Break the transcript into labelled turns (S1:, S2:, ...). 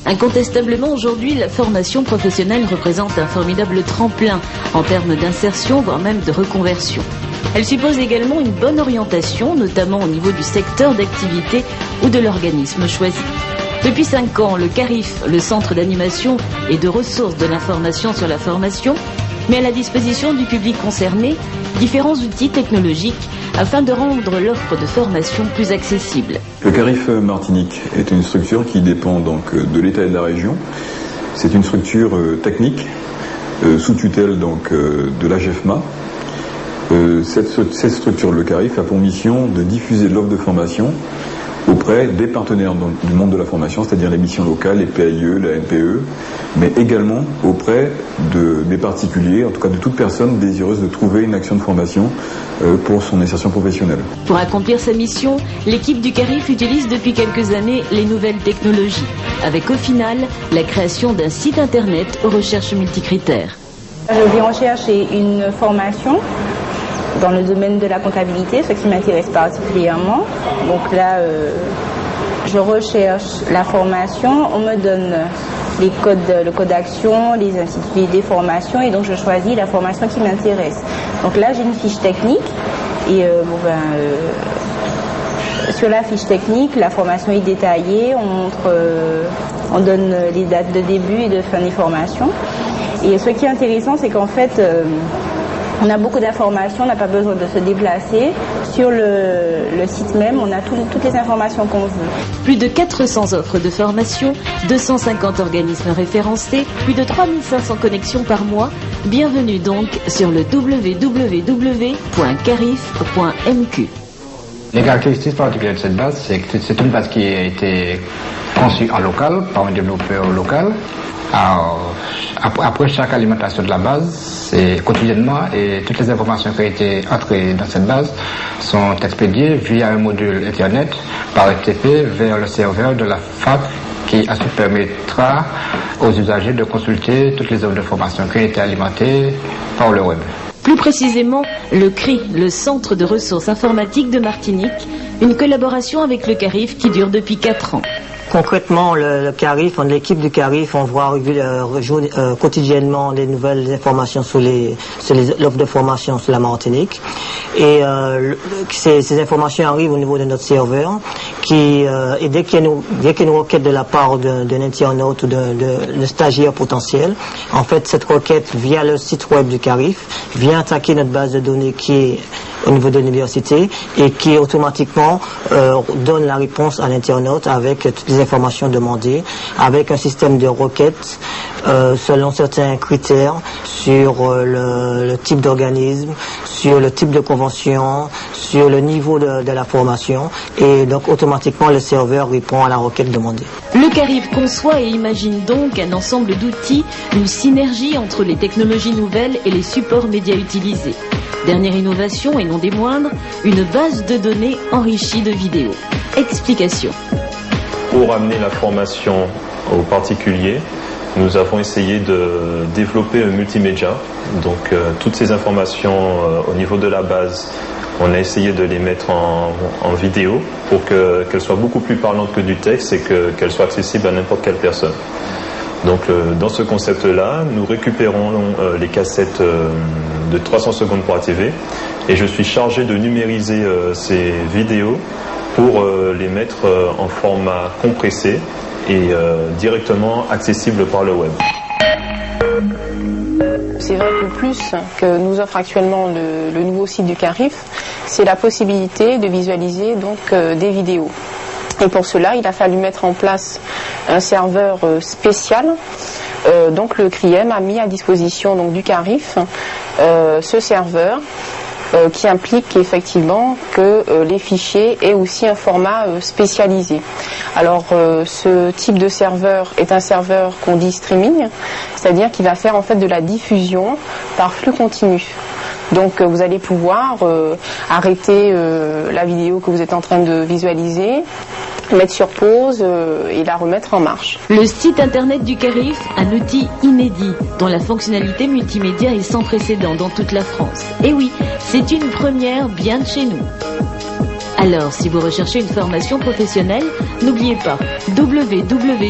S1: Incontestablement, aujourd'hui, la formation professionnelle représente un formidable tremplin en termes d'insertion, voire même de reconversion. Elle suppose également une bonne orientation, notamment au niveau du secteur d'activité ou de l'organisme choisi. Depuis 5 ans, le CARIF, le Centre d'animation et de ressources de l'information sur la formation, met à la disposition du public concerné différents outils technologiques afin de rendre l'offre de formation plus accessible.
S2: Le CARIF Martinique est une structure qui dépend donc de l'État et de la région. C'est une structure technique sous tutelle donc de l'AGEFMA. Cette structure, le CARIF, a pour mission de diffuser l'offre de formation auprès des partenaires du monde de la formation, c'est-à-dire les missions locales, les PAIE, la NPE, mais également auprès des particuliers, en tout cas de toute personne désireuse de trouver une action de formation pour son insertion professionnelle.
S1: Pour accomplir sa mission, l'équipe du CARIF utilise depuis quelques années les nouvelles technologies, avec au final la création d'un site internet aux recherches multicritères.
S3: Je viens rechercher une formation dans le domaine de la comptabilité, ce qui m'intéresse particulièrement. Donc là, je recherche la formation, on me donne le code d'action, les intitulés des formations, et donc je choisis la formation qui m'intéresse. Donc là, j'ai une fiche technique, et sur la fiche technique, la formation est détaillée, on donne les dates de début et de fin des formations. Et ce qui est intéressant, c'est qu'en fait, on a beaucoup d'informations, on n'a pas besoin de se déplacer. Sur le site même, on a toutes les informations qu'on veut.
S1: Plus de 400 offres de formation, 250 organismes référencés, plus de 3500 connexions par mois. Bienvenue donc sur le www.carif.mq.
S4: Les caractéristiques particulières de cette base, c'est que c'est une base qui a été conçue en local, par un développeur local. Alors, après chaque alimentation de la base, c'est quotidiennement, et toutes les informations qui ont été entrées dans cette base sont expédiées via un module Internet par FTP vers le serveur de la fac qui ensuite permettra aux usagers de consulter toutes les offres de formation qui ont été alimentées par le web.
S1: Plus précisément, le CRI, le Centre de ressources informatiques de Martinique, une collaboration avec le CARIF qui dure depuis 4 ans.
S5: Concrètement, le CARIF, l'équipe du CARIF, on voit quotidiennement des nouvelles informations sur l'offre de formation sur la Martinique. Et ces informations arrivent au niveau de notre serveur et dès qu'il y a une requête de la part d'un internaute ou d'un stagiaire potentiel, en fait, cette requête via le site web du CARIF vient attaquer notre base de données qui est au niveau de l'université et qui automatiquement donne la réponse à l'internaute avec toutes les informations demandées, avec un système de requêtes selon certains critères sur le type d'organisme, sur le type de convention, sur le niveau de la formation, et donc automatiquement le serveur répond à la requête demandée.
S1: Le CARIF conçoit et imagine donc un ensemble d'outils, une synergie entre les technologies nouvelles et les supports médias utilisés. Dernière innovation, et non des moindres, une base de données enrichie de vidéos. Explication.
S6: Pour amener la formation aux particuliers, nous avons essayé de développer un multimédia. Donc toutes ces informations au niveau de la base, on a essayé de les mettre en vidéo pour qu'elles soient beaucoup plus parlantes que du texte et qu'elles soient accessibles à n'importe quelle personne. Donc dans ce concept-là, nous récupérons les cassettes de 300 secondes pour ATV et je suis chargé de numériser ces vidéos pour les mettre en format compressé et directement accessible par le web.
S7: C'est vrai que plus que nous offre actuellement le nouveau site du CARIF, c'est la possibilité de visualiser donc des vidéos. Et pour cela, il a fallu mettre en place un serveur spécial. Donc le CRIEM a mis à disposition donc, du CARIF ce serveur qui implique effectivement que les fichiers aient aussi un format spécialisé. Alors ce type de serveur est un serveur qu'on dit streaming, c'est-à-dire qu'il va faire en fait de la diffusion par flux continu. Donc vous allez pouvoir arrêter la vidéo que vous êtes en train de visualiser, mettre sur pause et la remettre en marche.
S1: Le site internet du CARIF, un outil inédit dont la fonctionnalité multimédia est sans précédent dans toute la France. Et oui, c'est une première bien de chez nous. Alors, si vous recherchez une formation professionnelle, n'oubliez pas www.carif.mq.